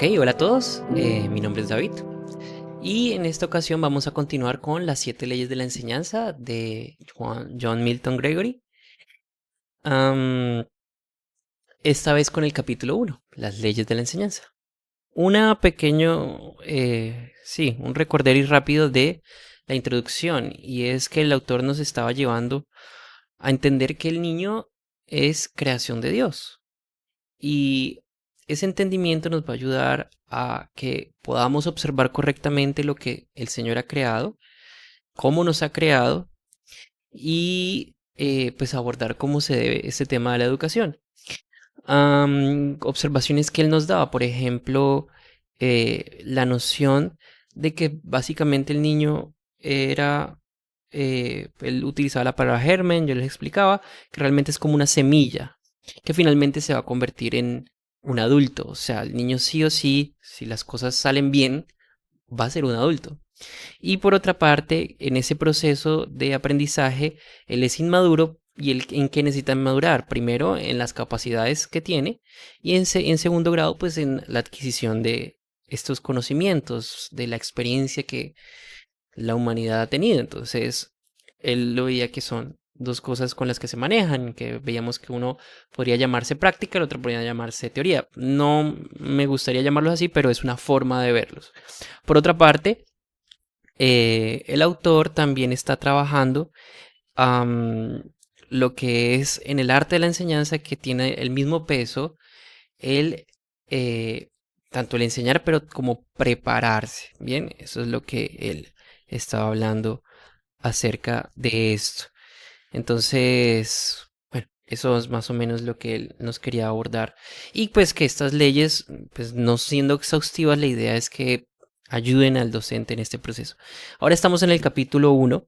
Ok, hola a todos, mi nombre es David y en esta ocasión vamos a continuar con las 7 leyes de la enseñanza de John Milton Gregory. Am, esta vez con el capítulo 1, las leyes de la enseñanza. Una pequeño, sí, un recorderis rápido de la introducción, y es que el autor nos estaba llevando a entender que el niño es creación de Dios. Y ese entendimiento nos va a ayudar a que podamos observar correctamente lo que el Señor ha creado, cómo nos ha creado y pues abordar cómo se debe este tema de la educación. Observaciones que él nos daba, por ejemplo, la noción de que básicamente el niño era, él utilizaba la palabra germen, yo les explicaba que realmente es como una semilla que finalmente se va a convertir en un adulto. O sea, el niño sí o sí, si las cosas salen bien, va a ser un adulto. Y por otra parte, en ese proceso de aprendizaje, él es inmaduro y él en qué necesita madurar. Primero, en las capacidades que tiene y en segundo grado, pues en la adquisición de estos conocimientos, de la experiencia que la humanidad ha tenido. Entonces, él lo veía que son dos cosas con las que se manejan, que veíamos que uno podría llamarse práctica, el otro podría llamarse teoría. No me gustaría llamarlos así, pero es una forma de verlos. Por otra parte, el autor también está trabajando am, lo que es en el arte de la enseñanza, que tiene el mismo peso, el eh, tanto el enseñar, pero como prepararse. Bien, eso es lo que él estaba hablando acerca de esto. Entonces, bueno, eso es más o menos lo que él nos quería abordar. Y pues que estas leyes, pues no siendo exhaustivas, la idea es que ayuden al docente en este proceso. Ahora estamos en el capítulo 1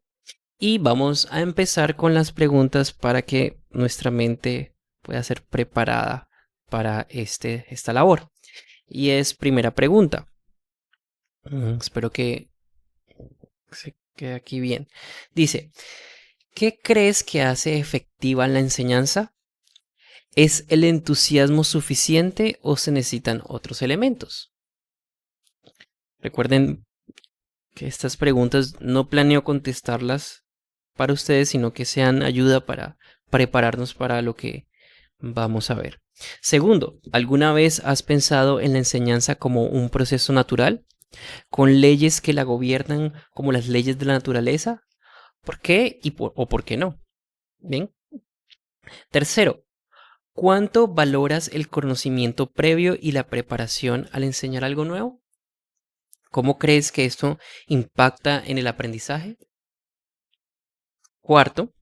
y vamos a empezar con las preguntas para que nuestra mente pueda ser preparada para esta labor. Y es primera pregunta. Espero que se quede aquí bien. Dice, ¿qué crees que hace efectiva la enseñanza? ¿Es el entusiasmo suficiente o se necesitan otros elementos? Recuerden que estas preguntas no planeo contestarlas para ustedes, sino que sean ayuda para prepararnos para lo que vamos a ver. Segundo, ¿alguna vez has pensado en la enseñanza como un proceso natural, con leyes que la gobiernan como las leyes de la naturaleza? ¿Por qué o por qué no? Bien. Tercero, ¿cuánto valoras el conocimiento previo y la preparación al enseñar algo nuevo? ¿Cómo crees que esto impacta en el aprendizaje? Cuarto,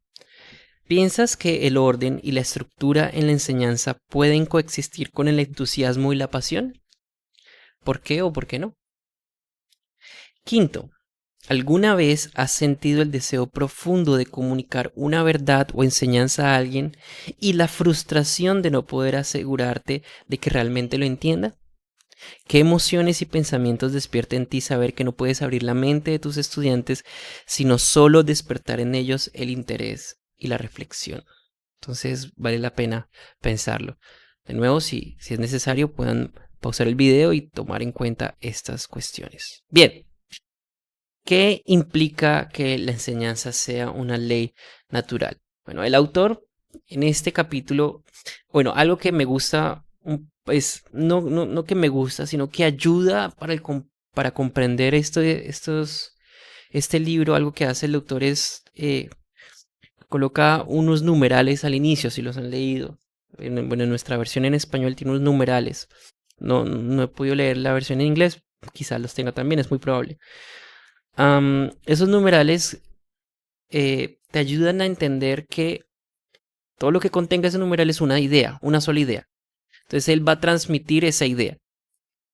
¿piensas que el orden y la estructura en la enseñanza pueden coexistir con el entusiasmo y la pasión? ¿Por qué o por qué no? Quinto, ¿alguna vez has sentido el deseo profundo de comunicar una verdad o enseñanza a alguien y la frustración de no poder asegurarte de que realmente lo entienda? ¿Qué emociones y pensamientos despierta en ti saber que no puedes abrir la mente de tus estudiantes, sino solo despertar en ellos el interés y la reflexión? Entonces vale la pena pensarlo. De nuevo, si es necesario, puedan pausar el video y tomar en cuenta estas cuestiones. Bien, ¿qué implica que la enseñanza sea una ley natural? Bueno, el autor en este capítulo, bueno, algo que me gusta, pues no que me gusta, sino que ayuda para comprender este libro, algo que hace el autor es coloca unos numerales al inicio, si los han leído. Bueno, en nuestra versión en español tiene unos numerales. No he podido leer la versión en inglés, quizás los tenga también, es muy probable. Esos numerales te ayudan a entender que todo lo que contenga ese numeral es una idea, una sola idea. Entonces él va a transmitir esa idea.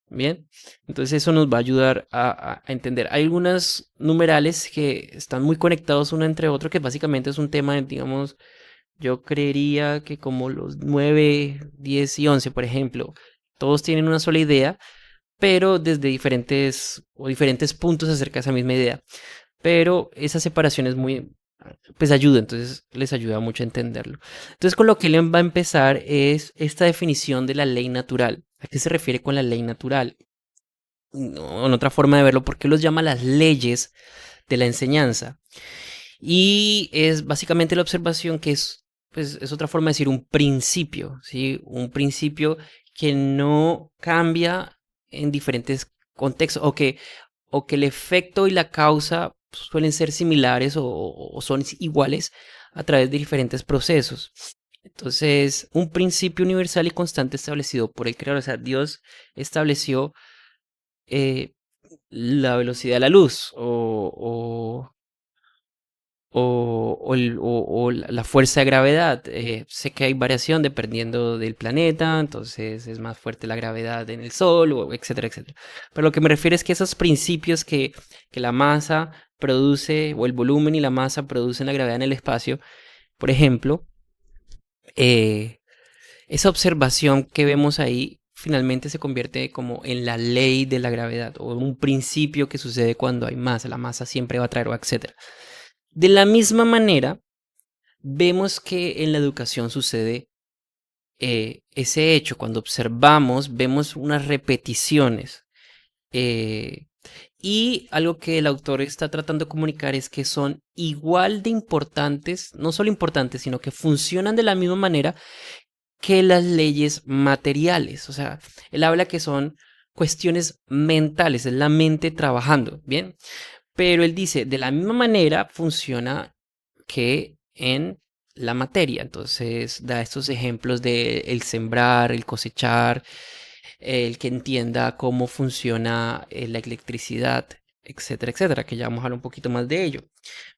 Bien, entonces eso nos va a ayudar a entender. Hay algunos numerales que están muy conectados uno entre otro, que básicamente es un tema, digamos, yo creería que como los 9, 10 y 11, por ejemplo, todos tienen una sola idea, pero desde diferentes puntos acerca de esa misma idea. Pero esa separación es muy, pues ayuda, entonces les ayuda mucho a entenderlo. Entonces con lo que él va a empezar es esta definición de la ley natural. ¿A qué se refiere con la ley natural? o en otra forma de verlo, ¿por qué los llama las leyes de la enseñanza? Y es básicamente la observación que es, pues, es otra forma de decir un principio, ¿sí? Un principio que no cambia en diferentes contextos o que el efecto y la causa suelen ser similares o son iguales a través de diferentes procesos. Entonces, un principio universal y constante establecido por el Creador, o sea, Dios estableció eh, la velocidad de la luz o la fuerza de gravedad. Sé que hay variación dependiendo del planeta, entonces es más fuerte la gravedad en el Sol, o etcétera, etcétera. Pero lo que me refiero es que esos principios que la masa produce, o el volumen y la masa producen la gravedad en el espacio, por ejemplo, eh, esa observación que vemos ahí finalmente se convierte como en la ley de la gravedad o un principio que sucede cuando hay masa. La masa siempre va a traer, o etcétera. De la misma manera, vemos que en la educación sucede ese hecho. Cuando observamos, vemos unas repeticiones. eh, y algo que el autor está tratando de comunicar es que son igual de importantes, no solo importantes, sino que funcionan de la misma manera que las leyes materiales. O sea, él habla que son cuestiones mentales, es la mente trabajando, ¿bien? Pero él dice, de la misma manera funciona que en la materia. Entonces da estos ejemplos de el sembrar, el cosechar, el que entienda cómo funciona la electricidad, etcétera, etcétera, que ya vamos a hablar un poquito más de ello.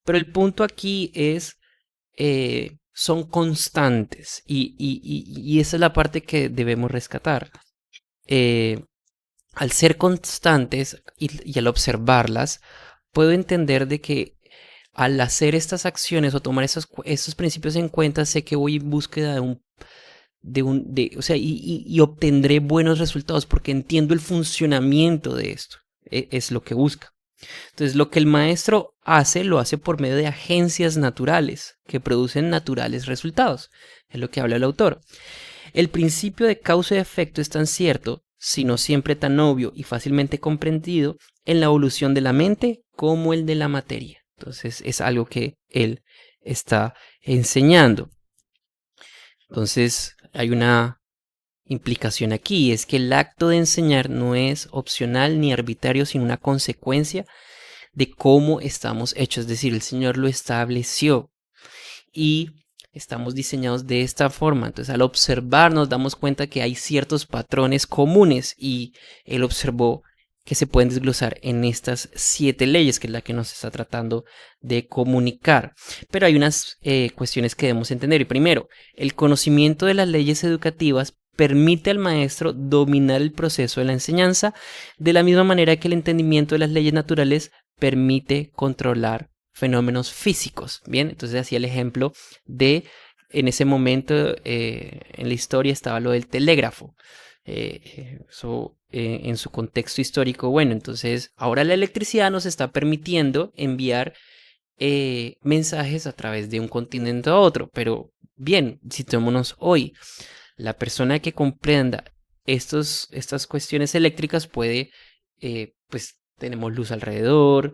Pero el punto aquí es, son constantes y esa es la parte que debemos rescatar. Eh, Al ser constantes y al observarlas, puedo entender de que al hacer estas acciones o tomar esos principios en cuenta, sé que voy en búsqueda o sea, y obtendré buenos resultados porque entiendo el funcionamiento de esto. Es lo que busca. Entonces, lo que el maestro hace, lo hace por medio de agencias naturales que producen naturales resultados. Es lo que habla el autor. El principio de causa y efecto es tan cierto, sino siempre tan obvio y fácilmente comprendido en la evolución de la mente como el de la materia. Entonces es algo que él está enseñando. Entonces hay una implicación aquí, es que el acto de enseñar no es opcional ni arbitrario, sino una consecuencia de cómo estamos hechos. Es decir, el Señor lo estableció y estamos diseñados de esta forma. Entonces, al observar nos damos cuenta que hay ciertos patrones comunes y él observó que se pueden desglosar en estas 7 leyes, que es la que nos está tratando de comunicar. Pero hay unas cuestiones que debemos entender. Y primero, el conocimiento de las leyes educativas permite al maestro dominar el proceso de la enseñanza, de la misma manera que el entendimiento de las leyes naturales permite controlar fenómenos físicos. Bien, entonces hacía el ejemplo de, en ese momento en la historia estaba lo del telégrafo. Eso en su contexto histórico, bueno, entonces ahora la electricidad nos está permitiendo enviar mensajes a través de un continente a otro, pero bien, situémonos hoy, la persona que comprenda estas cuestiones eléctricas puede, pues tenemos luz alrededor.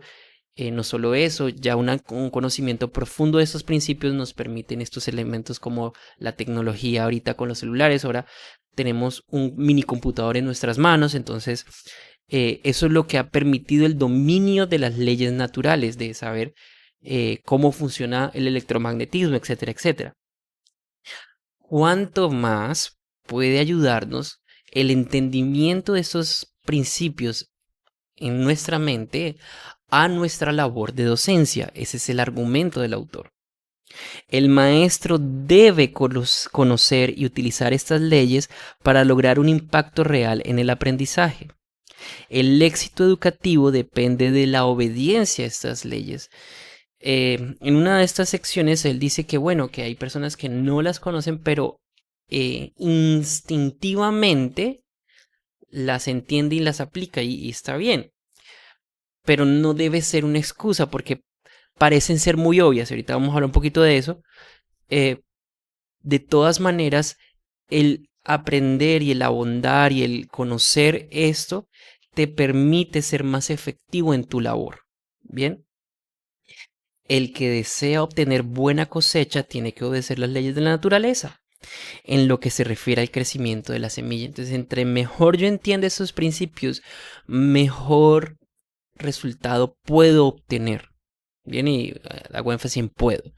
No solo eso, ya un conocimiento profundo de estos principios nos permiten estos elementos como la tecnología ahorita con los celulares. Ahora tenemos un mini computador en nuestras manos, entonces eso es lo que ha permitido el dominio de las leyes naturales, de saber cómo funciona el electromagnetismo, etcétera, etcétera. ¿Cuánto más puede ayudarnos el entendimiento de estos principios en nuestra mente a nuestra labor de docencia? Ese es el argumento del autor. El maestro debe conocer y utilizar estas leyes para lograr un impacto real en el aprendizaje. El éxito educativo depende de la obediencia a estas leyes. En una de estas secciones él dice que bueno, que hay personas que no las conocen, pero instintivamente las entiende y las aplica y está bien. Pero no debe ser una excusa porque parecen ser muy obvias. Ahorita vamos a hablar un poquito de eso. Eh, de todas maneras, el aprender y el abondar y el conocer esto te permite ser más efectivo en tu labor. Bien, el que desea obtener buena cosecha tiene que obedecer las leyes de la naturaleza en lo que se refiere al crecimiento de la semilla. Entonces, entre mejor yo entienda esos principios, mejor resultado puedo obtener. Bien, y hago énfasis en puedo.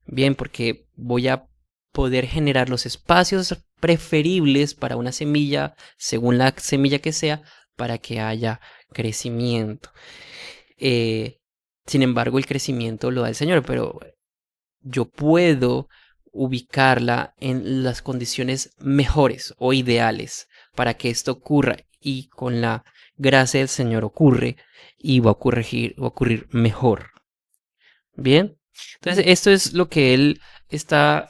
Bien, porque voy a poder generar los espacios preferibles para una semilla, según la semilla que sea, para que haya crecimiento. Eh, Sin embargo, el crecimiento lo da el Señor, pero yo puedo ubicarla en las condiciones mejores o ideales para que esto ocurra, y con la gracia del Señor ocurre y va a ocurrir mejor. Bien, entonces esto es lo que Él está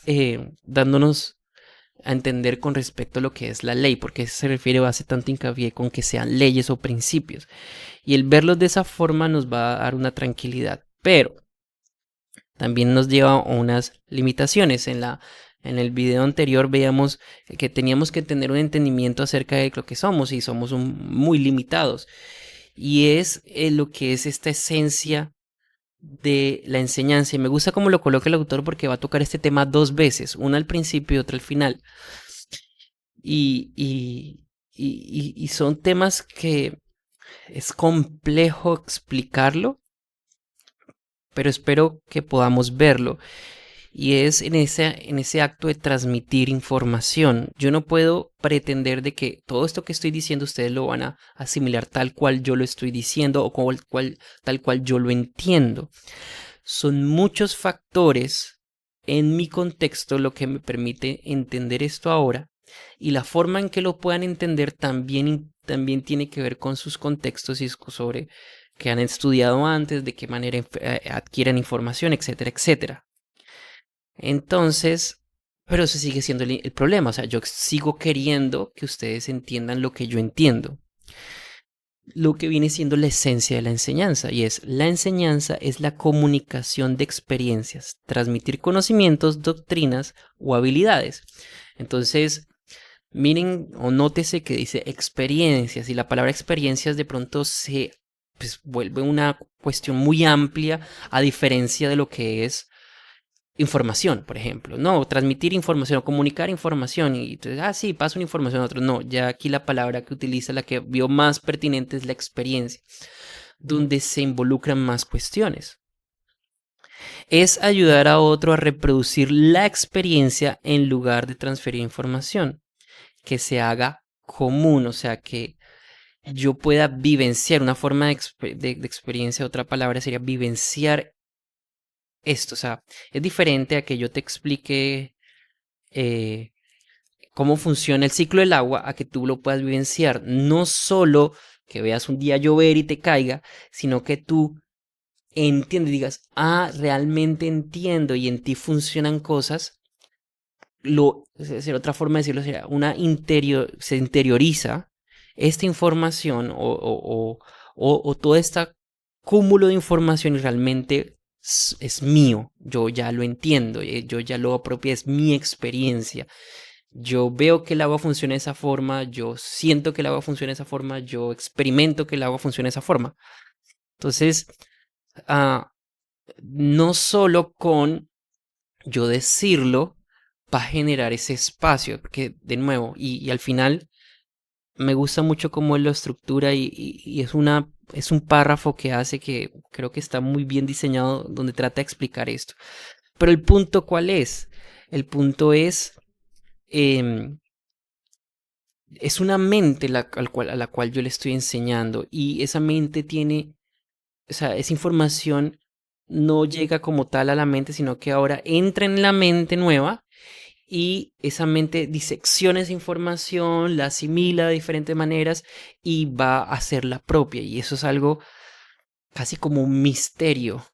dándonos a entender con respecto a lo que es la ley, porque se refiere o hace tanto hincapié con que sean leyes o principios, y el verlos de esa forma nos va a dar una tranquilidad, pero también nos lleva a unas limitaciones. En el video anterior veíamos que teníamos que tener un entendimiento acerca de lo que somos, y somos muy limitados, y es lo que es esta esencia de la enseñanza. Y me gusta cómo lo coloca el autor, porque va a tocar este tema dos veces, una al principio y otra al final. Y son temas que es complejo explicarlo, pero espero que podamos verlo. Y es en ese acto de transmitir información. Yo no puedo pretender de que todo esto que estoy diciendo ustedes lo van a asimilar tal cual yo lo estoy diciendo, o tal cual yo lo entiendo. Son muchos factores en mi contexto lo que me permite entender esto ahora, y la forma en que lo puedan entender también tiene que ver con sus contextos y sobre que han estudiado antes, de qué manera adquieren información, etcétera, etcétera. Entonces, pero ese sigue siendo el problema. O sea, yo sigo queriendo que ustedes entiendan lo que yo entiendo, lo que viene siendo la esencia de la enseñanza, y es la enseñanza es la comunicación de experiencias, transmitir conocimientos, doctrinas o habilidades. Entonces, miren o nótese que dice experiencias, y la palabra experiencias de pronto se pues, vuelve una cuestión muy amplia, a diferencia de lo que es información, por ejemplo. No, transmitir información o comunicar información. Y entonces, sí, paso una información a otro. No, ya aquí la palabra que utiliza, la que vio más pertinente, es la experiencia, donde se involucran más cuestiones. Es ayudar a otro a reproducir la experiencia en lugar de transferir información, que se haga común, o sea, que yo pueda vivenciar una forma de experiencia. Otra palabra sería vivenciar esto. O sea, es diferente a que yo te explique eh, cómo funciona el ciclo del agua, a que tú lo puedas vivenciar. No solo que veas un día llover y te caiga, sino que tú entiendes, digas, realmente entiendo, y en ti funcionan cosas. Otra forma de decirlo sería se interioriza esta información, o todo este cúmulo de información, y realmente es mío. Yo ya lo entiendo, yo ya lo apropié, es mi experiencia. Yo veo que el agua funciona de esa forma, yo siento que el agua funciona de esa forma, yo experimento que el agua funciona de esa forma. Entonces, no solo con yo decirlo va a generar ese espacio, porque de nuevo, y al final me gusta mucho cómo él lo estructura, y es un párrafo que hace, que creo que está muy bien diseñado, donde trata de explicar esto. Pero el punto, ¿cuál es? El punto em, es una mente a la cual yo le estoy enseñando, y esa mente tiene, o sea, esa información no llega como tal a la mente, sino que ahora entra en la mente nueva, y esa mente disecciona esa información, la asimila de diferentes maneras y va a hacer la propia. Y eso es algo casi como un misterio,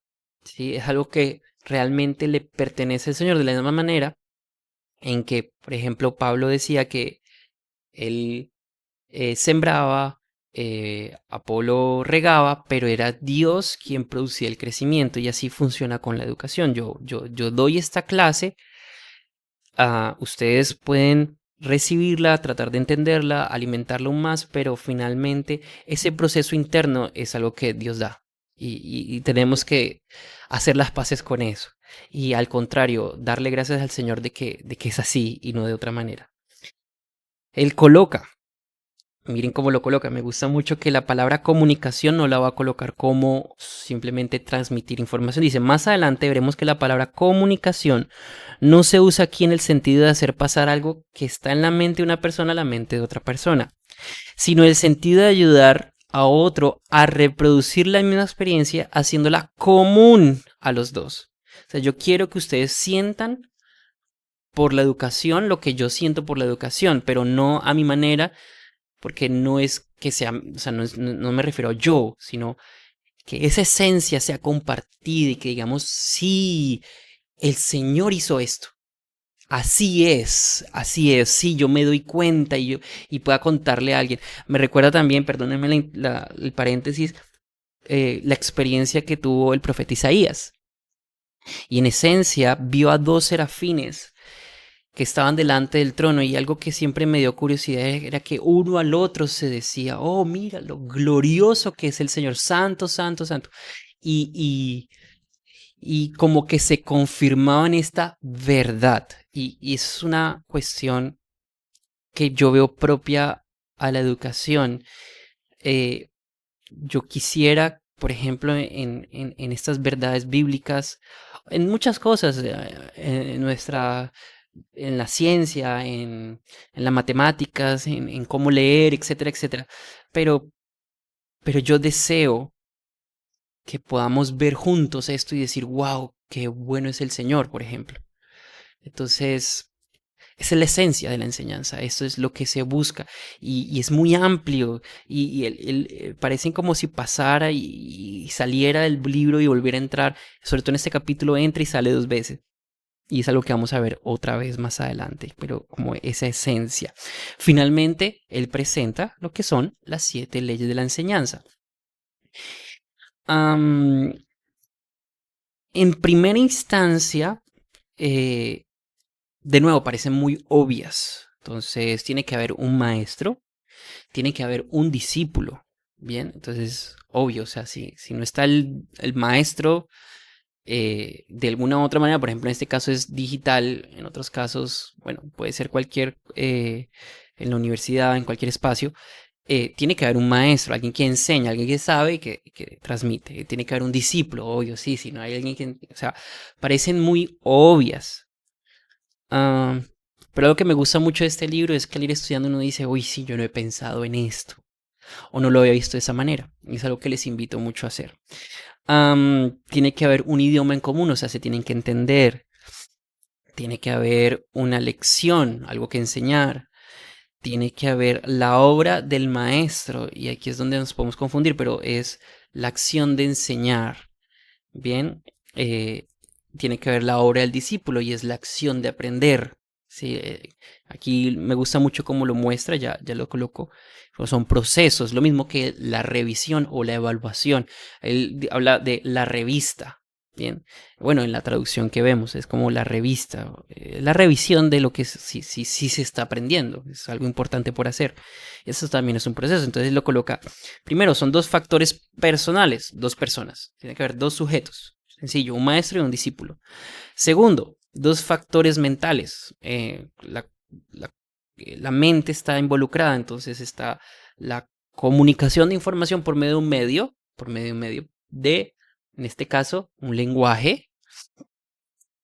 ¿sí? Es algo que realmente le pertenece al Señor, de la misma manera en que, por ejemplo, Pablo decía que él sembraba, Apolo regaba, pero era Dios quien producía el crecimiento, y así funciona con la educación. Yo doy esta clase, ustedes pueden recibirla, tratar de entenderla, alimentarla aún más, pero finalmente ese proceso interno es algo que Dios da y tenemos que hacer las paces con eso. Y al contrario, darle gracias al Señor de que es así y no de otra manera. Él coloca, miren cómo lo coloca, me gusta mucho que la palabra comunicación no la va a colocar como simplemente transmitir información. Dice, más adelante veremos que la palabra comunicación no se usa aquí en el sentido de hacer pasar algo que está en la mente de una persona a la mente de otra persona, sino el sentido de ayudar a otro a reproducir la misma experiencia haciéndola común a los dos. O sea, yo quiero que ustedes sientan por la educación lo que yo siento por la educación, pero no a mi manera, porque no es que sea, o sea, no me refiero a yo, sino que esa esencia sea compartida y que digamos, sí, el Señor hizo esto. Así es, sí, yo me doy cuenta y pueda contarle a alguien. Me recuerda también, perdónenme el paréntesis, la experiencia que tuvo el profeta Isaías. Y en esencia vio a dos serafines que estaban delante del trono y algo que siempre me dio curiosidad era que uno al otro se decía, oh, mira lo glorioso que es el Señor, santo, santo, santo. Y, y, y como que se confirmaban esta verdad. Y es una cuestión que yo veo propia a la educación. Eh, yo quisiera, por ejemplo, en estas verdades bíblicas, en muchas cosas, en la ciencia, en las matemáticas, en cómo leer, etcétera, etcétera. Pero, pero yo deseo que podamos ver juntos esto y decir, wow, qué bueno es el Señor, por ejemplo. Entonces, esa es la esencia de la enseñanza, eso es lo que se busca y es muy amplio parecen como si pasara y saliera del libro y volviera a entrar, sobre todo en este capítulo entra y sale dos veces. Y es algo que vamos a ver otra vez más adelante, pero como esa esencia. Finalmente, él presenta lo que son las 7 leyes de la enseñanza. Am, en primera instancia, eh, de nuevo, parecen muy obvias. Entonces, tiene que haber un maestro, tiene que haber un discípulo. Bien, entonces, obvio, o sea, si no está el maestro, de alguna u otra manera, por ejemplo, en este caso es digital, en otros casos, bueno, puede ser cualquier, en la universidad, en cualquier espacio, tiene que haber un maestro, alguien que enseña, alguien que sabe y que transmite. Tiene que haber un discípulo, obvio, sí, si no hay alguien que, o sea, parecen muy obvias. Ah, pero algo que me gusta mucho de este libro es que al ir estudiando uno dice, uy, sí, yo no he pensado en esto, o no lo había visto de esa manera. Y es algo que les invito mucho a hacer. Tiene que haber un idioma en común, o sea, se tienen que entender. Tiene que haber una lección, algo que enseñar. Tiene que haber la obra del maestro, y aquí es donde nos podemos confundir, pero es la acción de enseñar. Bien, eh, tiene que haber la obra del discípulo y es la acción de aprender. Sí, aquí me gusta mucho cómo lo muestra, ya lo coloco. Son procesos, lo mismo que la revisión o la evaluación. Él habla de la revista. Bien, bueno, en la traducción que vemos es como la revista, la revisión de lo que sí se está aprendiendo. Es algo importante por hacer. Eso también es un proceso. Entonces lo coloca. Primero, son dos factores personales, dos personas. Tiene que haber dos sujetos. Sencillo, un maestro y un discípulo. Segundo, dos factores mentales. La, la mente está involucrada, entonces está la comunicación de información por medio de un medio de, en este caso, un lenguaje,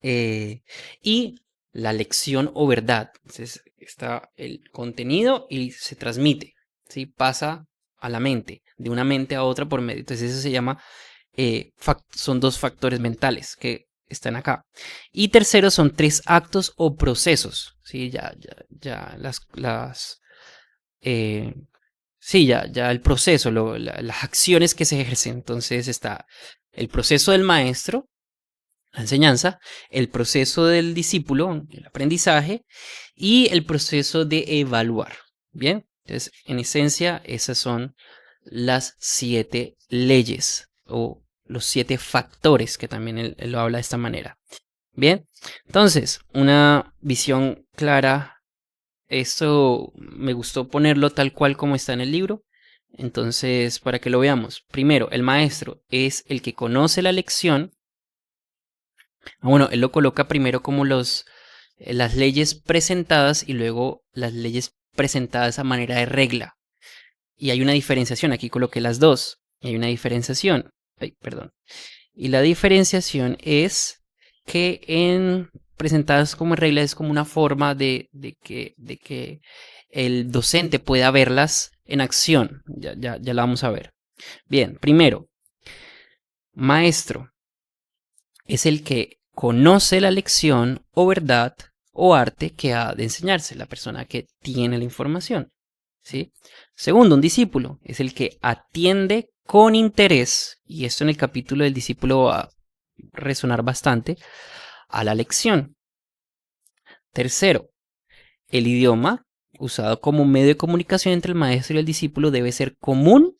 y la lección o verdad. Entonces está el contenido y se transmite, ¿sí? Pasa a la mente, de una mente a otra por medio. Entonces eso se llama, son dos factores mentales que están acá. Y tercero son tres actos o procesos, ¿sí? Ya eh, sí, ya el proceso, las acciones que se ejercen. Entonces está el proceso del maestro, la enseñanza, el proceso del discípulo, el aprendizaje, y el proceso de evaluar. Bien, entonces en esencia esas son las 7 leyes o los 7 factores que también él lo habla de esta manera. Bien, entonces una visión clara esto me gustó ponerlo tal cual como está en el libro. Entonces, para que lo veamos. Primero, el maestro es el que conoce la lección. Bueno, él lo coloca primero como las leyes presentadas y luego las leyes presentadas a manera de regla. Y hay una diferenciación, aquí coloqué las dos. Y hay una diferenciación. Ay, perdón. Y la diferenciación es que en presentadas como regla es como una forma de que el docente pueda verlas en acción. Ya la vamos a ver. Bien, primero, maestro es el que conoce la lección o verdad o arte que ha de enseñarse, la persona que tiene la información. ¿Sí? Segundo, un discípulo es el que atiende con interés, y esto en el capítulo del discípulo va a resonar bastante, a la lección. Tercero, el idioma usado como medio de comunicación entre el maestro y el discípulo debe ser común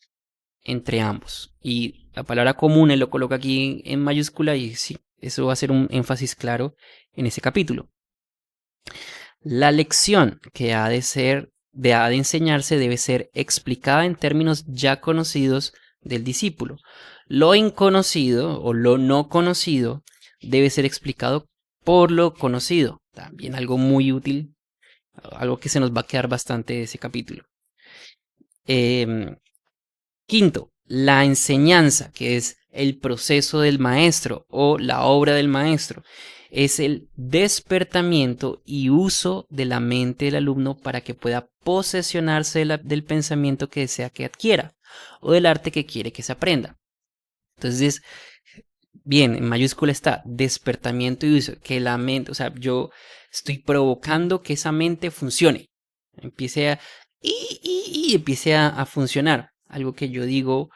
entre ambos. Y la palabra común él lo coloca aquí en mayúscula y sí, eso va a ser un énfasis claro en ese capítulo. La lección que ha de enseñarse debe ser explicada en términos ya conocidos del discípulo. Lo inconocido o lo no conocido debe ser explicado por lo conocido. También algo muy útil, algo que se nos va a quedar bastante de ese capítulo. Quinto, la enseñanza, que es el proceso del maestro o la obra del maestro, es el despertamiento y uso de la mente del alumno para que pueda posesionarse del pensamiento que desea que adquiera o del arte que quiere que se aprenda. Entonces, bien, en mayúscula está despertamiento y uso, que la mente, o sea, yo estoy provocando que esa mente funcione, empiece a, y empiece a funcionar. Algo que yo digo,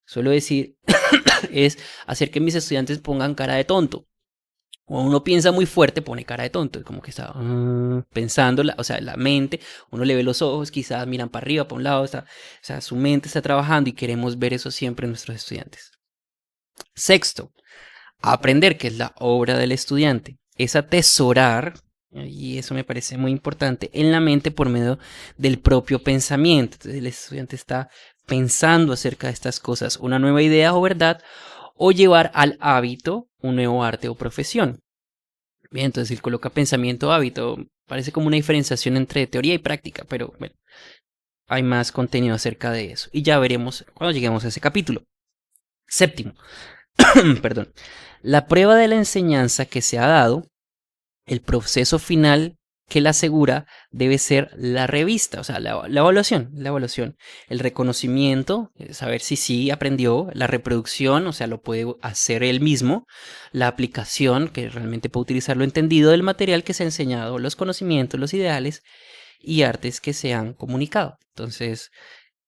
suelo decir, es hacer que mis estudiantes pongan cara de tonto. Cuando uno piensa muy fuerte, pone cara de tonto, como que está pensando, o sea, la mente, uno le ve los ojos, quizás miran para arriba, para un lado, o sea, su mente está trabajando y queremos ver eso siempre en nuestros estudiantes. Sexto, aprender, que es la obra del estudiante, es atesorar, y eso me parece muy importante, en la mente por medio del propio pensamiento. Entonces el estudiante está pensando acerca de estas cosas, una nueva idea o verdad, o llevar al hábito un nuevo arte o profesión. Bien, entonces él coloca pensamiento, hábito, parece como una diferenciación entre teoría y práctica, pero bueno, hay más contenido acerca de eso. Y ya veremos cuando lleguemos a ese capítulo. Séptimo, perdón, la prueba de la enseñanza que se ha dado, el proceso final que la asegura debe ser la revista, o sea, la evaluación, el reconocimiento, saber si sí aprendió, la reproducción, o sea, lo puede hacer él mismo, la aplicación, que realmente puede utilizar lo entendido del material que se ha enseñado, los conocimientos, los ideales y artes que se han comunicado. Entonces,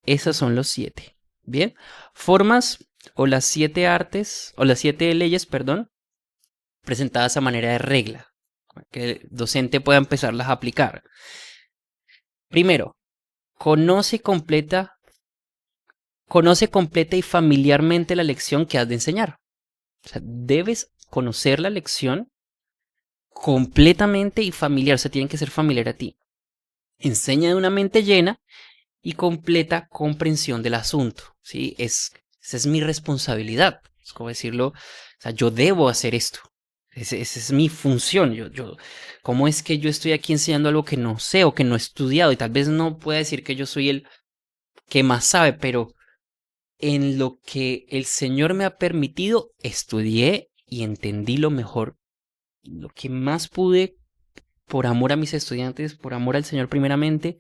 esos son los 7. Bien, formas o las 7 artes, o las 7 leyes, perdón, presentadas a manera de regla, que el docente pueda empezarlas a aplicar. Primero, conoce completa y familiarmente la lección que has de enseñar. O sea, debes conocer la lección completamente y familiar, o sea, tienen que ser familiar a ti. Enseña de una mente llena y completa comprensión del asunto, ¿sí? Esa es mi responsabilidad, es como decirlo, o sea, yo debo hacer esto. Esa es mi función. ¿Cómo es que yo estoy aquí enseñando algo que no sé o que no he estudiado? Y tal vez no pueda decir que yo soy el que más sabe, pero en lo que el Señor me ha permitido, estudié y entendí lo mejor, lo que más pude, por amor a mis estudiantes, por amor al Señor primeramente,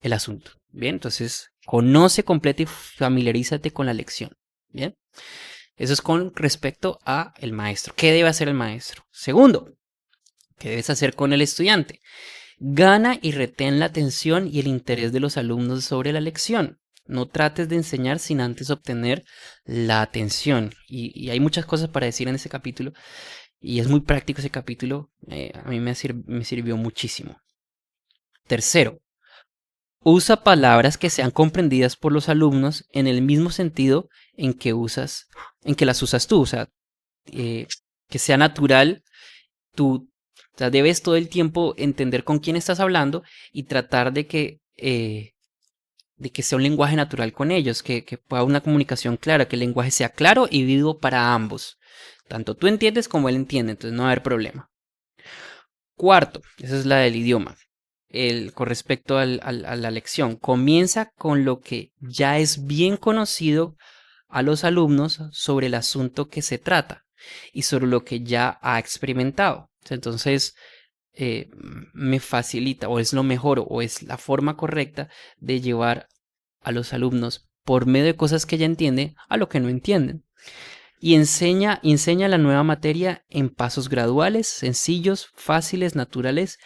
el asunto. Bien, entonces conoce, completa y familiarízate con la lección. Bien. Eso es con respecto a el maestro. ¿Qué debe hacer el maestro? Segundo, ¿qué debes hacer con el estudiante? Gana y retén la atención y el interés de los alumnos sobre la lección. No trates de enseñar sin antes obtener la atención. Y hay muchas cosas para decir en ese capítulo. Y es muy práctico ese capítulo. A mí me sirvió muchísimo. Tercero, usa palabras que sean comprendidas por los alumnos en el mismo sentido en que las usas tú. O sea, que sea natural tu O sea, debes todo el tiempo entender con quién estás hablando y tratar de que sea un lenguaje natural con ellos, que pueda una comunicación clara, que el lenguaje sea claro y vivo para ambos. Tanto tú entiendes como él entiende, entonces no va a haber problema. Cuarto, esa es la del idioma. Con respecto a la lección, comienza con lo que ya es bien conocido a los alumnos sobre el asunto que se trata y sobre lo que ya ha experimentado. Entonces, me facilita o es lo mejor o es la forma correcta de llevar a los alumnos por medio de cosas que ya entienden a lo que no entienden. Y enseña la nueva materia en pasos graduales, sencillos, fáciles, naturales,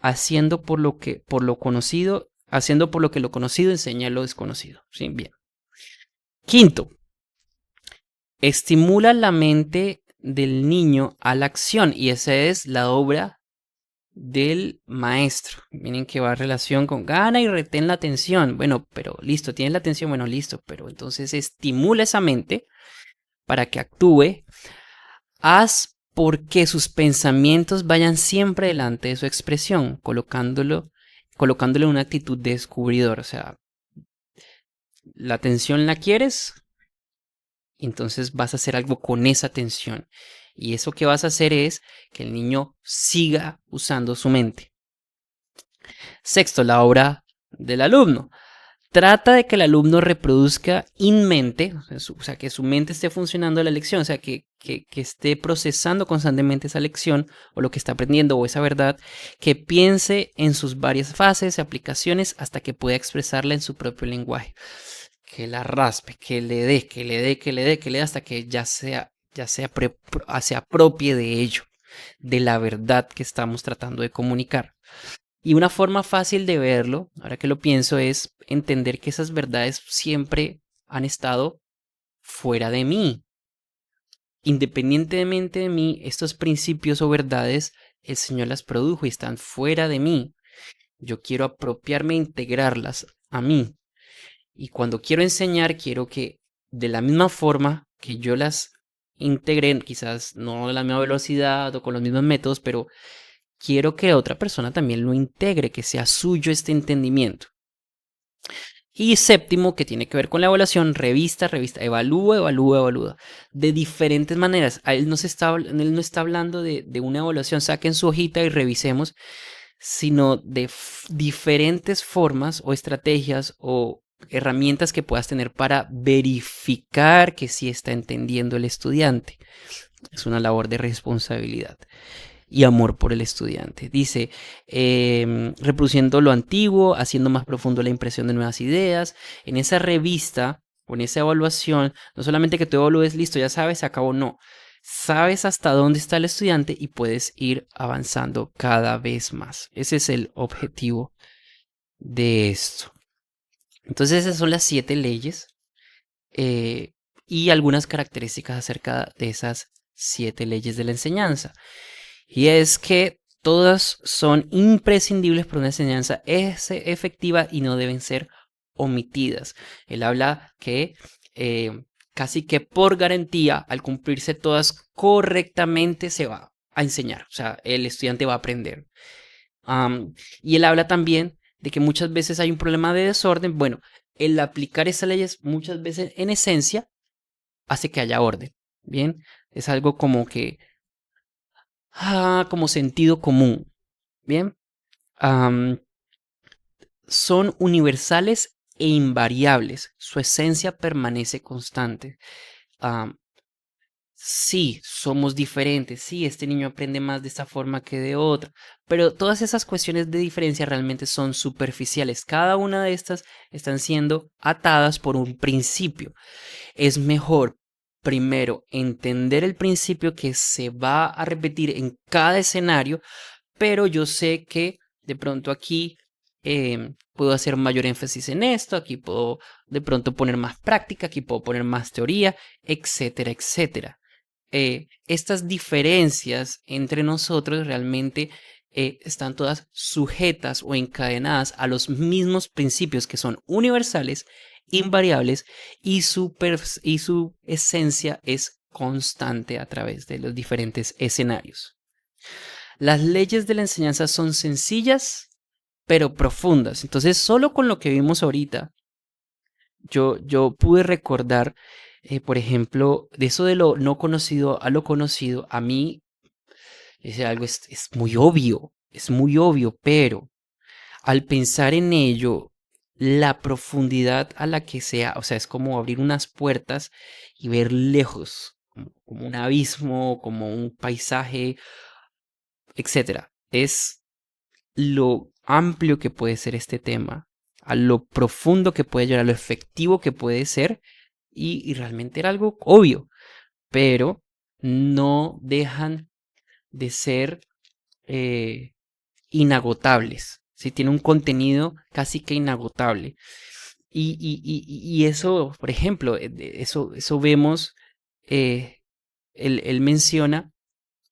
haciendo por lo que lo conocido enseña lo desconocido. Sí, bien. Quinto, estimula la mente del niño a la acción y esa es la obra del maestro. Miren que va en relación con gana y retén la atención. Bueno, pero listo, tienes la atención, bueno, listo, pero entonces estimula esa mente para que actúe. Haz porque sus pensamientos vayan siempre delante de su expresión, colocándole una actitud de descubridor. O sea, la atención la quieres, entonces vas a hacer algo con esa atención. Y eso que vas a hacer es que el niño siga usando su mente. Sexto, la obra del alumno. Trata de que el alumno reproduzca in mente, o sea, que su mente esté funcionando la lección, o sea, que esté procesando constantemente esa lección o lo que está aprendiendo o esa verdad, que piense en sus varias fases y aplicaciones hasta que pueda expresarla en su propio lenguaje. Que la raspe, que le dé, que le dé, que le dé, que le dé hasta que se apropie de ello, de la verdad que estamos tratando de comunicar. Y una forma fácil de verlo, ahora que lo pienso, es entender que esas verdades siempre han estado fuera de mí. Independientemente de mí, estos principios o verdades, el Señor las produjo y están fuera de mí. Yo quiero apropiarme e integrarlas a mí. Y cuando quiero enseñar, quiero que de la misma forma que yo las integren, quizás no a la misma velocidad o con los mismos métodos, pero quiero que otra persona también lo integre, que sea suyo este entendimiento. Y séptimo, que tiene que ver con la evaluación, revista, evalúa, de diferentes maneras. Él no está hablando de una evaluación, saquen su hojita y revisemos, sino de diferentes formas o estrategias o herramientas que puedas tener para verificar que sí está entendiendo el estudiante. Es una labor de responsabilidad y amor por el estudiante. Dice, reproduciendo lo antiguo, haciendo más profundo la impresión de nuevas ideas. En esa revista o en esa evaluación, no solamente que tú evalúes, listo, ya sabes, se acabó, no. Sabes hasta dónde está el estudiante y puedes ir avanzando cada vez más. Ese es el objetivo de esto. Entonces esas son las 7 leyes y algunas características acerca de esas 7 leyes de la enseñanza. Y es que todas son imprescindibles para una enseñanza efectiva y no deben ser omitidas. Él habla que casi que por garantía, al cumplirse todas correctamente, se va a enseñar. O sea, el estudiante va a aprender. Y él habla también de que muchas veces hay un problema de desorden. Bueno, el aplicar esas leyes muchas veces en esencia hace que haya orden. Bien, es algo como que como sentido común. Bien. Son universales e invariables. Su esencia permanece constante. Sí, somos diferentes. Sí, este niño aprende más de esta forma que de otra. Pero todas esas cuestiones de diferencia realmente son superficiales. Cada una de estas están siendo atadas por un principio. Es mejor primero entender el principio que se va a repetir en cada escenario, pero yo sé que de pronto aquí puedo hacer mayor énfasis en esto, aquí puedo de pronto poner más práctica, aquí puedo poner más teoría, etcétera, etcétera. Estas diferencias entre nosotros realmente están todas sujetas o encadenadas a los mismos principios que son universales, invariables y su esencia es constante a través de los diferentes escenarios. Las leyes de la enseñanza son sencillas, pero profundas. Entonces, solo con lo que vimos ahorita, yo pude recordar, por ejemplo, de eso de lo no conocido a lo conocido, a mí algo es muy obvio, pero al pensar en ello, la profundidad a la que sea, o sea, es como abrir unas puertas y ver lejos, como un abismo, como un paisaje, etcétera. Es lo amplio que puede ser este tema, a lo profundo que puede llegar, a lo efectivo que puede ser, y realmente era algo obvio, pero no dejan de ser eh, inagotables. ¿Sí? Tiene un contenido casi que inagotable. Y eso, por ejemplo, eso vemos, eh, él menciona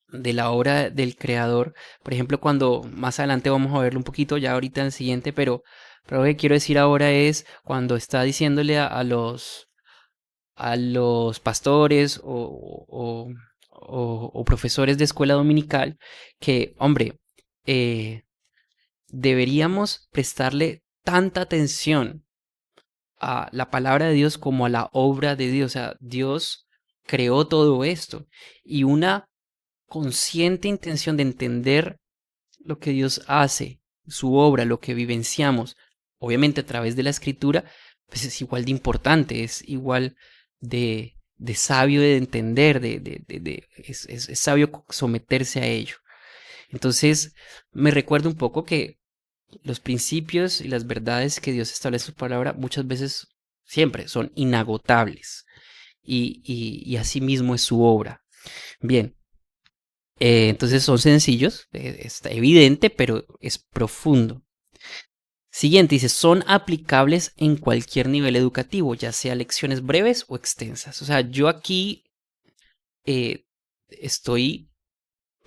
de la obra del creador, por ejemplo, cuando más adelante vamos a verlo un poquito, ya ahorita en el siguiente, pero lo que quiero decir ahora es cuando está diciéndole a los pastores o profesores de escuela dominical que, hombre, eh, deberíamos prestarle tanta atención a la palabra de Dios como a la obra de Dios. O sea, Dios creó todo esto y una consciente intención de entender lo que Dios hace, su obra, lo que vivenciamos, obviamente a través de la escritura, pues es igual de importante, es igual de sabio de entender, es sabio someterse a ello. Entonces, me recuerda un poco que los principios y las verdades que Dios establece en su palabra muchas veces, siempre, son inagotables. Y así mismo es su obra. Bien, entonces son sencillos, está evidente, pero es profundo. Siguiente, dice, son aplicables en cualquier nivel educativo, ya sea lecciones breves o extensas. O sea, yo aquí estoy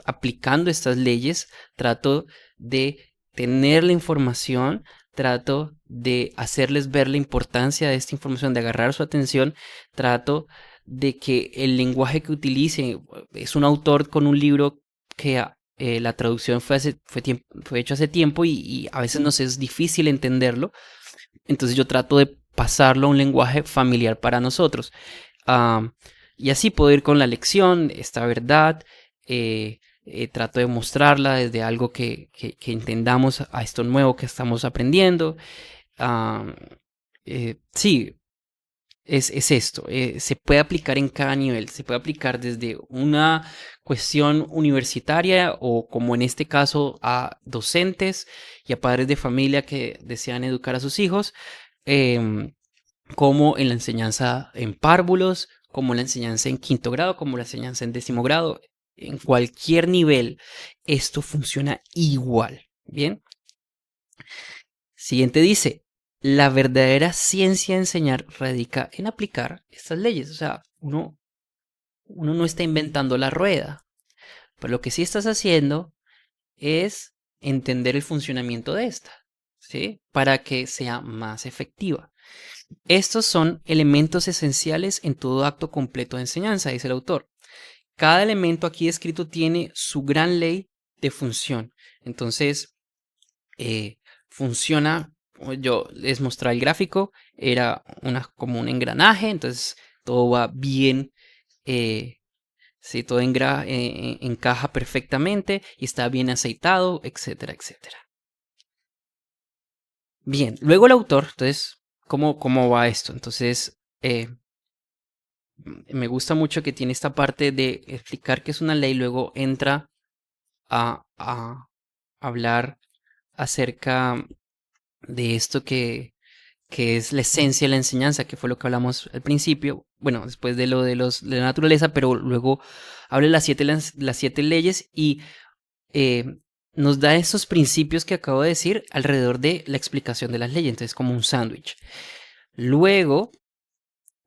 aplicando estas leyes, trato de tener la información, trato de hacerles ver la importancia de esta información, de agarrar su atención, trato de que el lenguaje que utilice es un autor con un libro que la traducción fue hecho hace tiempo y a veces nos es difícil entenderlo, entonces yo trato de pasarlo a un lenguaje familiar para nosotros. Ah, y así puedo ir con la lección, esta verdad, trato de mostrarla desde algo que entendamos a esto nuevo que estamos aprendiendo. Ah, sí, es esto. Se puede aplicar en cada nivel. Se puede aplicar desde una cuestión universitaria o como en este caso a docentes y a padres de familia que desean educar a sus hijos. em, como en la enseñanza en párvulos, como en la enseñanza en quinto grado, como la enseñanza en décimo grado, en cualquier nivel, esto funciona igual. Bien, siguiente dice, la verdadera ciencia de enseñar radica en aplicar estas leyes. O sea, uno no está inventando la rueda, pero lo que sí estás haciendo es entender el funcionamiento de esta, ¿sí? Para que sea más efectiva. Estos son elementos esenciales en todo acto completo de enseñanza, dice el autor. Cada elemento aquí descrito tiene su gran ley de función. Entonces, funciona, yo les mostré el gráfico, era como un engranaje, entonces todo va bien, sí, todo encaja perfectamente y está bien aceitado, etcétera, etcétera. Bien, luego el autor, entonces, ¿cómo va esto? Entonces, me gusta mucho que tiene esta parte de explicar qué es una ley, luego entra a hablar acerca de esto que es la esencia de la enseñanza, que fue lo que hablamos al principio, bueno, después de lo de la naturaleza, pero luego habla de las siete leyes y eh, nos da esos principios que acabo de decir alrededor de la explicación de las leyes, entonces como un sándwich. Luego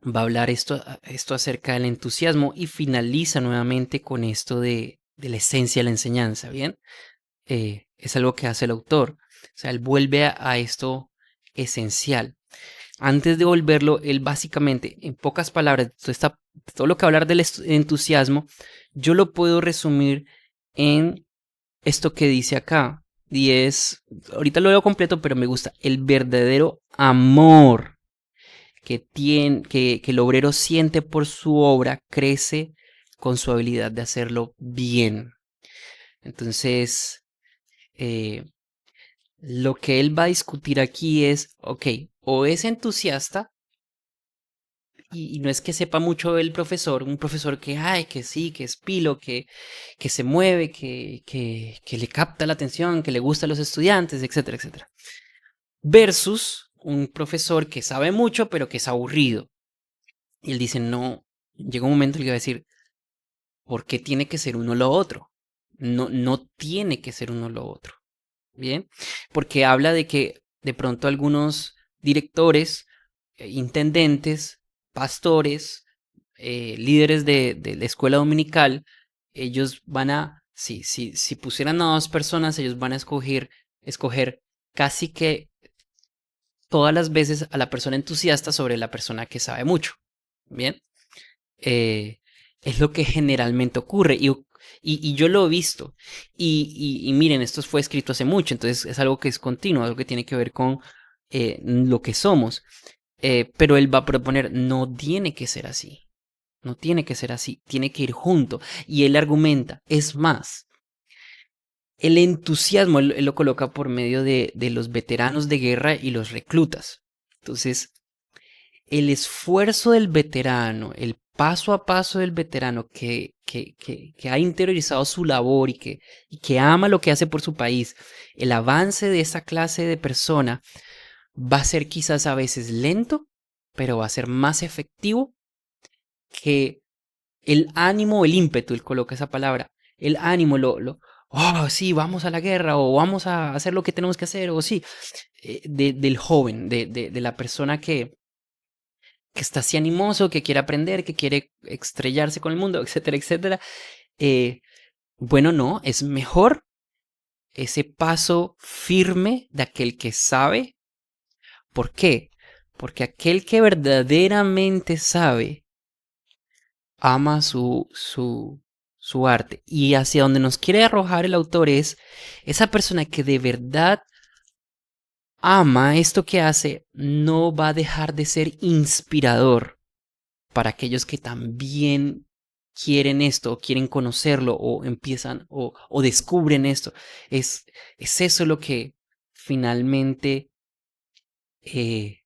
va a hablar esto acerca del entusiasmo y finaliza nuevamente con esto de la esencia de la enseñanza, ¿bien? Es algo que hace el autor, o sea, él vuelve a esto esencial. Antes de volverlo, él básicamente, en pocas palabras, todo lo que hablar del entusiasmo, yo lo puedo resumir en esto que dice acá. Y es, ahorita lo leo completo, pero me gusta. El verdadero amor que el obrero siente por su obra crece con su habilidad de hacerlo bien. Entonces, eh, lo que él va a discutir aquí es, ok, o es entusiasta, y no es que sepa mucho el profesor, un profesor que, ay, que sí, que es pilo, que se mueve, que le capta la atención, que le gusta a los estudiantes, etcétera, etcétera. Versus un profesor que sabe mucho, pero que es aburrido. Y él dice, no, llega un momento en el que va a decir, ¿por qué tiene que ser uno lo otro? No, no tiene que ser uno lo otro. Bien, porque habla de que de pronto algunos directores, intendentes, pastores, líderes de la escuela dominical, ellos van a, si pusieran a dos personas, ellos van a escoger casi que todas las veces a la persona entusiasta sobre la persona que sabe mucho. Bien, eh, es lo que generalmente ocurre y yo lo he visto. Y miren, esto fue escrito hace mucho, entonces es algo que es continuo, algo que tiene que ver con lo que somos. Pero él va a proponer, no tiene que ser así, no tiene que ser así, tiene que ir junto. Y él argumenta, es más, el entusiasmo, él lo coloca por medio de los veteranos de guerra y los reclutas. Entonces, el esfuerzo del veterano, el paso a paso del veterano que ha interiorizado su labor y que ama lo que hace por su país, el avance de esa clase de persona va a ser quizás a veces lento, pero va a ser más efectivo que el ánimo, el ímpetu, él coloca esa palabra, el ánimo, oh, sí, vamos a la guerra o vamos a hacer lo que tenemos que hacer, o sí, del joven, de la persona que está así animoso, que quiere aprender, que quiere estrellarse con el mundo, etcétera, etcétera. Eh, bueno, no, es mejor ese paso firme de aquel que sabe. ¿Por qué? Porque aquel que verdaderamente sabe ama su arte. Y hacia donde nos quiere arrojar el autor es esa persona que de verdad ama esto que hace, no va a dejar de ser inspirador para aquellos que también quieren esto, o quieren conocerlo, o empiezan, o descubren esto. Es, es eso lo que finalmente eh,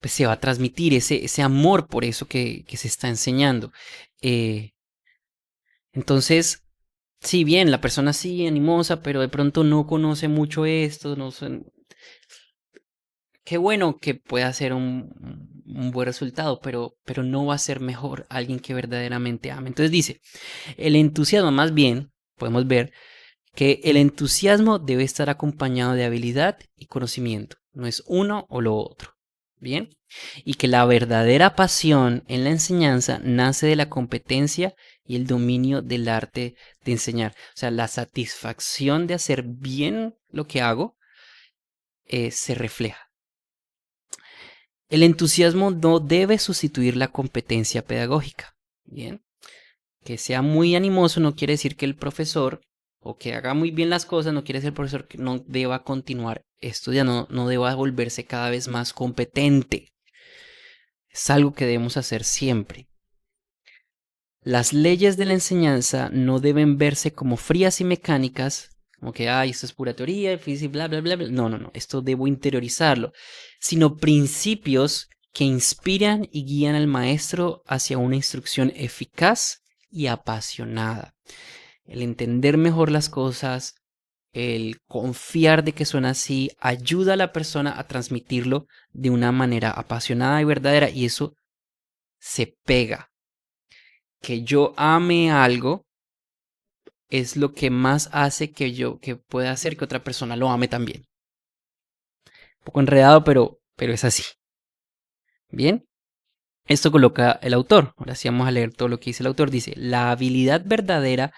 pues se va a transmitir, ese amor por eso que se está enseñando. Eh, entonces, si bien la persona sí animosa, pero de pronto no conoce mucho esto, no sé, qué bueno que pueda ser un buen resultado, pero no va a ser mejor alguien que verdaderamente ame. Entonces dice, el entusiasmo, más bien, podemos ver que el entusiasmo debe estar acompañado de habilidad y conocimiento, no es uno o lo otro. Bien, y que la verdadera pasión en la enseñanza nace de la competencia y el dominio del arte de enseñar. O sea, la satisfacción de hacer bien lo que hago se refleja. El entusiasmo no debe sustituir la competencia pedagógica. Bien, que sea muy animoso no quiere decir que el profesor o que haga muy bien las cosas no quiere decir el profesor que no deba continuar estudiando, no deba volverse cada vez más competente. Es algo que debemos hacer siempre. Las leyes de la enseñanza no deben verse como frías y mecánicas, como que, ay, esto es pura teoría, física, bla, bla, bla, bla. No, no, no, esto debo interiorizarlo, sino principios que inspiran y guían al maestro hacia una instrucción eficaz y apasionada. El entender mejor las cosas, el confiar de que son así, ayuda a la persona a transmitirlo de una manera apasionada y verdadera, y eso se pega. Que yo ame algo es lo que más hace que pueda hacer que otra persona lo ame también. Un poco enredado, pero es así. Bien, esto coloca el autor. Ahora sí vamos a leer todo lo que dice el autor. Dice, la habilidad verdadera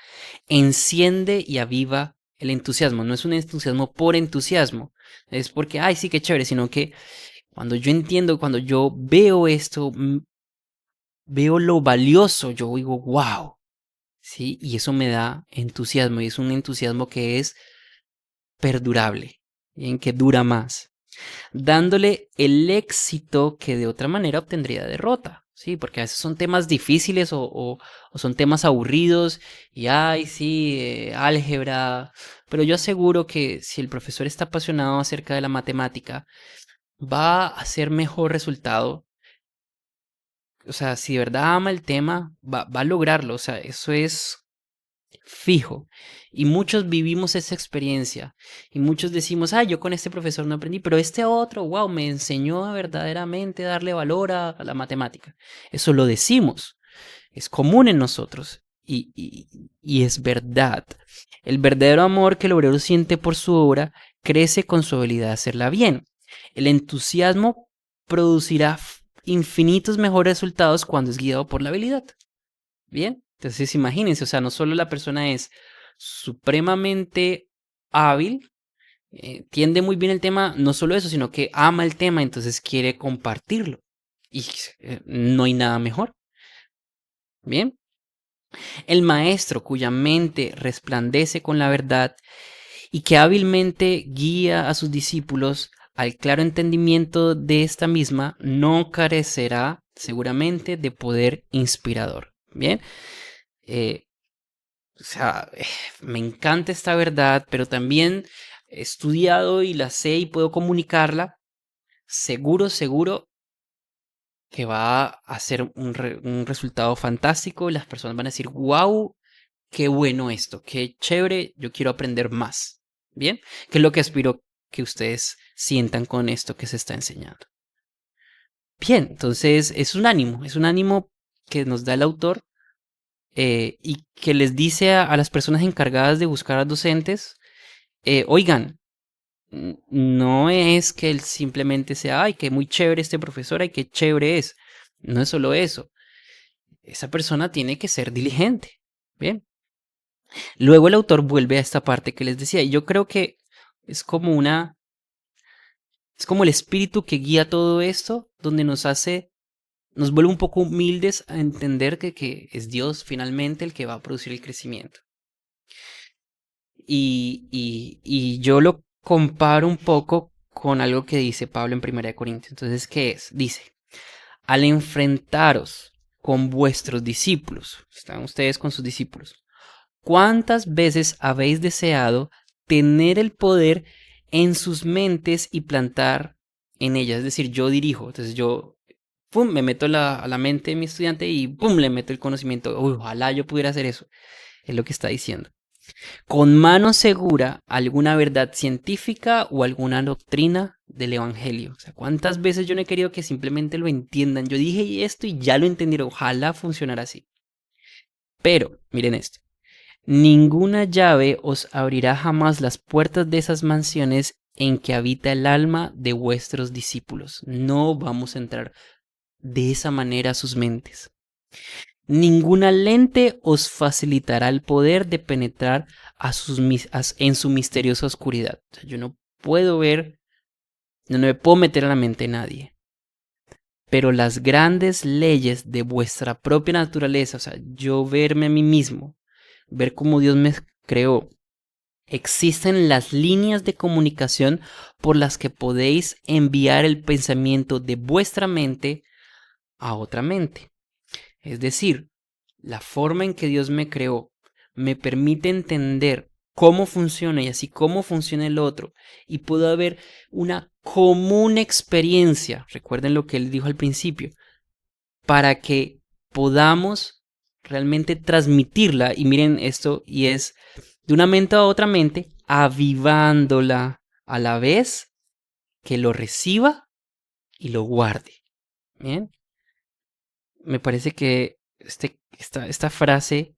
enciende y aviva el entusiasmo. No es un entusiasmo por entusiasmo. Es porque, ay, sí, qué chévere, sino que cuando yo entiendo, cuando yo veo esto, veo lo valioso, yo digo, wow. ¿sí? Y eso me da entusiasmo, y es un entusiasmo que es perdurable, en que dura más, dándole el éxito que de otra manera obtendría derrota, ¿sí? Porque a veces son temas difíciles o son temas aburridos y, ay, sí, álgebra, pero yo aseguro que si el profesor está apasionado acerca de la matemática, va a hacer mejor resultado. O sea, si de verdad ama el tema, va a lograrlo. O sea, eso es fijo. Y muchos vivimos esa experiencia. Y muchos decimos, ah, yo con este profesor no aprendí, pero este otro, wow, me enseñó a verdaderamente darle valor a la matemática. Eso lo decimos. Es común en nosotros. Y es verdad. El verdadero amor que el obrero siente por su obra crece con su habilidad de hacerla bien. El entusiasmo producirá infinitos mejores resultados cuando es guiado por la habilidad. Bien, entonces imagínense, o sea, no solo la persona es supremamente hábil, entiende muy bien el tema, no solo eso, sino que ama el tema, entonces quiere compartirlo. Y no hay nada mejor. Bien, el maestro cuya mente resplandece con la verdad y que hábilmente guía a sus discípulos al claro entendimiento de esta misma, no carecerá seguramente de poder inspirador. Bien, eh, o sea, me encanta esta verdad, pero también he estudiado y la sé y puedo comunicarla. Seguro, seguro que va a ser un resultado fantástico. Las personas van a decir, wow, qué bueno esto, qué chévere, yo quiero aprender más. Bien, que es lo que aspiro que ustedes sientan con esto que se está enseñando. Bien, entonces es un ánimo que nos da el autor y que les dice a las personas encargadas de buscar a docentes, oigan, no es que él simplemente sea, ay, qué muy chévere este profesor, ay, qué chévere es. No es solo eso. Esa persona tiene que ser diligente. Bien. Luego el autor vuelve a esta parte que les decía, y yo creo que es como una, es como el espíritu que guía todo esto, donde nos hace, nos vuelve un poco humildes a entender que es Dios finalmente el que va a producir el crecimiento. Y yo lo comparo un poco con algo que dice Pablo en 1 Corintios. Entonces, ¿qué es? Dice, al enfrentaros con vuestros discípulos, están ustedes con sus discípulos, ¿cuántas veces habéis deseado tener el poder en sus mentes y plantar en ellas? Es decir, yo dirijo, entonces yo pum, me meto a la mente de mi estudiante y pum, le meto el conocimiento. Uy, ojalá yo pudiera hacer eso, es lo que está diciendo. Con mano segura alguna verdad científica o alguna doctrina del evangelio. O sea, ¿cuántas veces yo no he querido que simplemente lo entiendan? Yo dije esto y ya lo entendieron. Ojalá funcionara así. Pero, miren esto. Ninguna llave os abrirá jamás las puertas de esas mansiones en que habita el alma de vuestros discípulos. No vamos a entrar de esa manera a sus mentes. Ninguna lente os facilitará el poder de penetrar en su misteriosa oscuridad. O sea, yo no puedo ver, no me puedo meter a la mente de nadie. Pero las grandes leyes de vuestra propia naturaleza, o sea, yo verme a mí mismo, ver cómo Dios me creó, existen las líneas de comunicación por las que podéis enviar el pensamiento de vuestra mente a otra mente. Es decir, la forma en que Dios me creó me permite entender cómo funciona y así cómo funciona el otro. Y puedo haber una común experiencia, recuerden lo que él dijo al principio, para que podamos realmente transmitirla. Y miren esto, y es de una mente a otra mente, avivándola a la vez que lo reciba y lo guarde. Bien, me parece que esta frase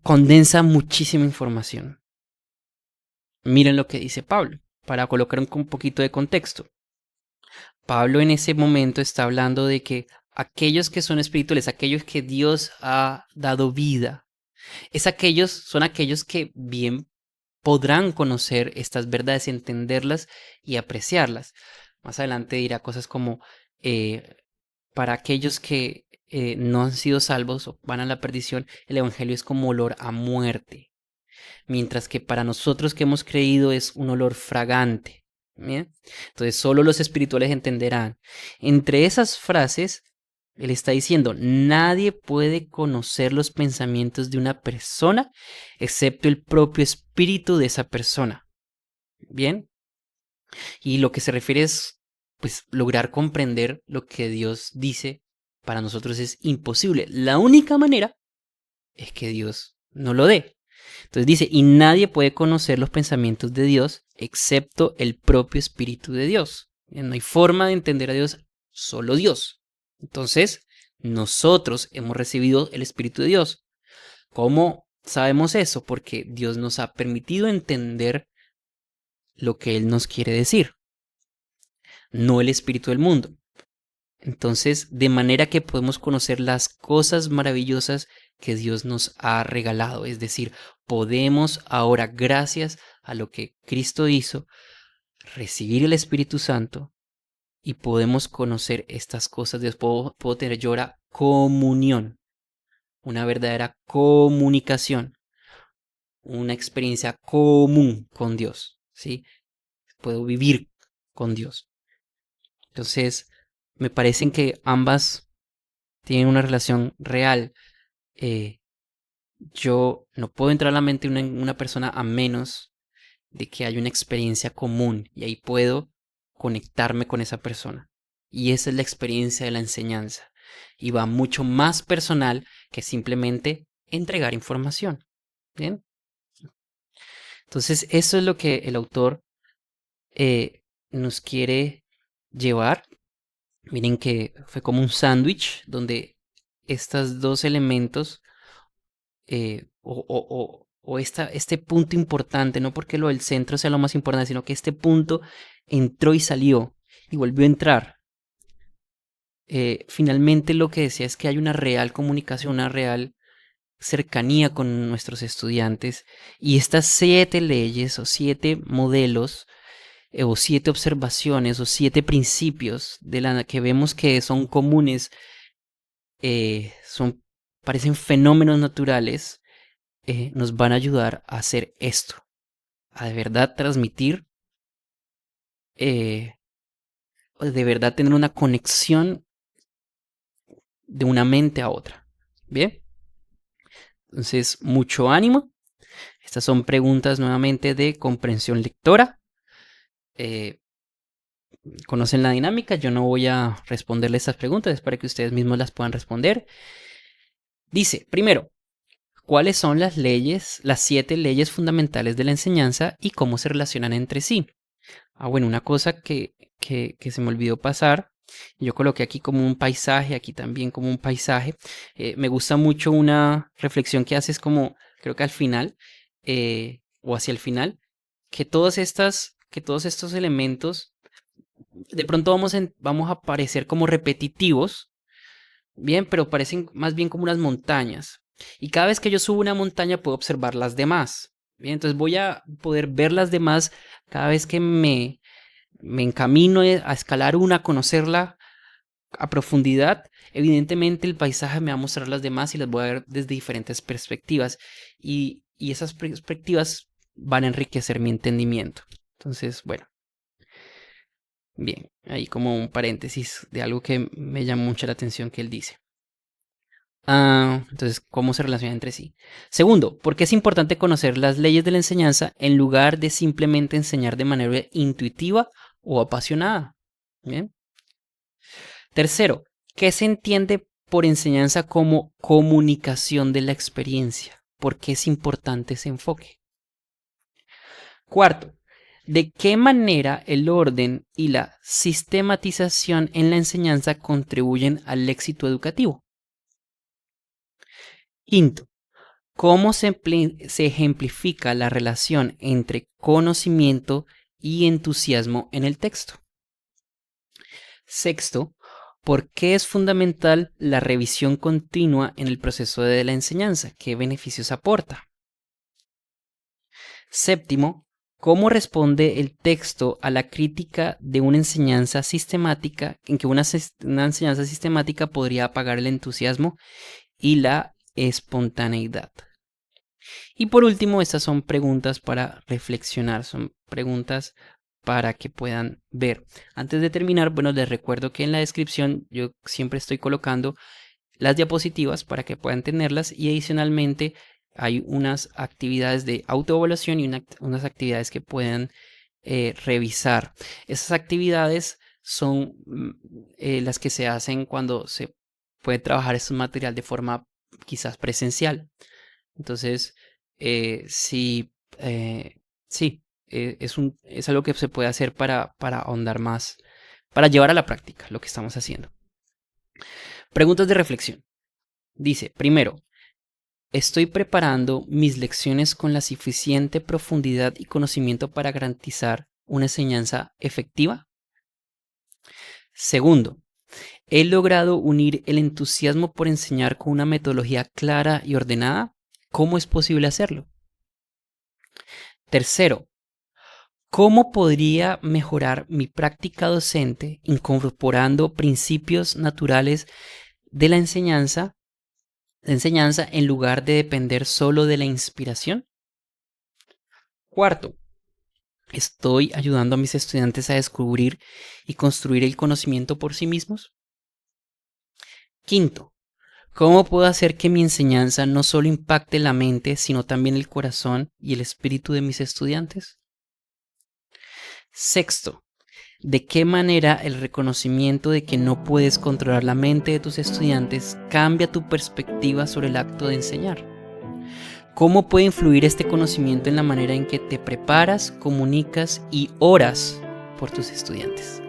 condensa muchísima información. Miren lo que dice Pablo, para colocar un poquito de contexto. Pablo en ese momento está hablando de que aquellos que son espirituales, aquellos que Dios ha dado vida, son aquellos que bien podrán conocer estas verdades, entenderlas y apreciarlas. Más adelante dirá cosas como, para aquellos que no han sido salvos o van a la perdición, el evangelio es como olor a muerte, mientras que para nosotros que hemos creído es un olor fragante. ¿Bien? Entonces solo los espirituales entenderán. Entre esas frases, él está diciendo, nadie puede conocer los pensamientos de una persona excepto el propio espíritu de esa persona. ¿Bien? Y lo que se refiere es, pues, lograr comprender lo que Dios dice para nosotros es imposible. La única manera es que Dios no lo dé. Entonces dice, y nadie puede conocer los pensamientos de Dios excepto el propio Espíritu de Dios. No hay forma de entender a Dios, solo Dios. Entonces, nosotros hemos recibido el Espíritu de Dios. ¿Cómo sabemos eso? Porque Dios nos ha permitido entender lo que Él nos quiere decir, no el espíritu del mundo. Entonces, de manera que podemos conocer las cosas maravillosas que Dios nos ha regalado. Es decir, podemos ahora, gracias a lo que Cristo hizo, recibir el Espíritu Santo y podemos conocer estas cosas. Después puedo tener yo ahora comunión, una verdadera comunicación, una experiencia común con Dios, ¿sí? Puedo vivir con Dios. Entonces, me parecen que ambas tienen una relación real. Eh, yo no puedo entrar a la mente de una persona a menos de que haya una experiencia común y ahí puedo conectarme con esa persona. Y esa es la experiencia de la enseñanza. Y va mucho más personal que simplemente entregar información. ¿Bien? Entonces, eso es lo que el autor nos quiere llevar. Miren que fue como un sándwich donde estos dos elementos este punto importante, no porque lo del centro sea lo más importante, sino que este punto entró y salió y volvió a entrar. Finalmente lo que decía es que hay una real comunicación, una real cercanía con nuestros estudiantes y estas 7 leyes o 7 modelos o 7 observaciones o 7 principios de la que vemos que son comunes, parecen fenómenos naturales, nos van a ayudar a hacer esto, a de verdad transmitir, eh, de verdad tener una conexión de una mente a otra. Bien, entonces mucho ánimo. Estas son preguntas nuevamente de comprensión lectora. Eh, Conocen la dinámica, yo no voy a responderle estas preguntas, es para que ustedes mismos las puedan responder. Dice, primero, ¿cuáles son las leyes, las 7 leyes fundamentales de la enseñanza y cómo se relacionan entre sí? Bueno, una cosa que se me olvidó pasar, yo coloqué aquí como un paisaje, aquí también como un paisaje. Me gusta mucho una reflexión que haces como, creo que al final, o hacia el final, que todos estos elementos, de pronto vamos a parecer como repetitivos, bien, pero parecen más bien como unas montañas. Y cada vez que yo subo una montaña puedo observar las demás. Bien, entonces voy a poder ver las demás cada vez que me encamino a escalar una, a conocerla a profundidad. Evidentemente el paisaje me va a mostrar las demás y las voy a ver desde diferentes perspectivas. Y esas perspectivas van a enriquecer mi entendimiento. Entonces, bueno, bien, ahí como un paréntesis de algo que me llamó mucho la atención que él dice. Entonces, ¿cómo se relacionan entre sí? Segundo, ¿por qué es importante conocer las leyes de la enseñanza en lugar de simplemente enseñar de manera intuitiva o apasionada? Bien. Tercero, ¿qué se entiende por enseñanza como comunicación de la experiencia? ¿Por qué es importante ese enfoque? Cuarto, ¿de qué manera el orden y la sistematización en la enseñanza contribuyen al éxito educativo? Quinto, ¿cómo se ejemplifica la relación entre conocimiento y entusiasmo en el texto? Sexto, ¿por qué es fundamental la revisión continua en el proceso de la enseñanza? ¿Qué beneficios aporta? Séptimo, ¿Cómo responde el texto a la crítica de una enseñanza sistemática en que una enseñanza sistemática podría apagar el entusiasmo y la espontaneidad? Y por último, estas son preguntas para reflexionar, son preguntas para que puedan ver. Antes de terminar, bueno, les recuerdo que en la descripción yo siempre estoy colocando las diapositivas para que puedan tenerlas, y adicionalmente hay unas actividades de autoevaluación y unas actividades que puedan revisar. Esas actividades son las que se hacen cuando se puede trabajar este material de forma quizás presencial. Entonces, sí, sí, es algo que se puede hacer para ahondar más, para llevar a la práctica lo que estamos haciendo. Preguntas de reflexión. Dice, primero, ¿estoy preparando mis lecciones con la suficiente profundidad y conocimiento para garantizar una enseñanza efectiva? Segundo, ¿he logrado unir el entusiasmo por enseñar con una metodología clara y ordenada? ¿Cómo es posible hacerlo? Tercero, ¿cómo podría mejorar mi práctica docente incorporando principios naturales de la enseñanza en lugar de depender solo de la inspiración? Cuarto, ¿estoy ayudando a mis estudiantes a descubrir y construir el conocimiento por sí mismos? Quinto, ¿cómo puedo hacer que mi enseñanza no solo impacte la mente, sino también el corazón y el espíritu de mis estudiantes? Sexto, ¿de qué manera el reconocimiento de que no puedes controlar la mente de tus estudiantes cambia tu perspectiva sobre el acto de enseñar? ¿Cómo puede influir este conocimiento en la manera en que te preparas, comunicas y oras por tus estudiantes?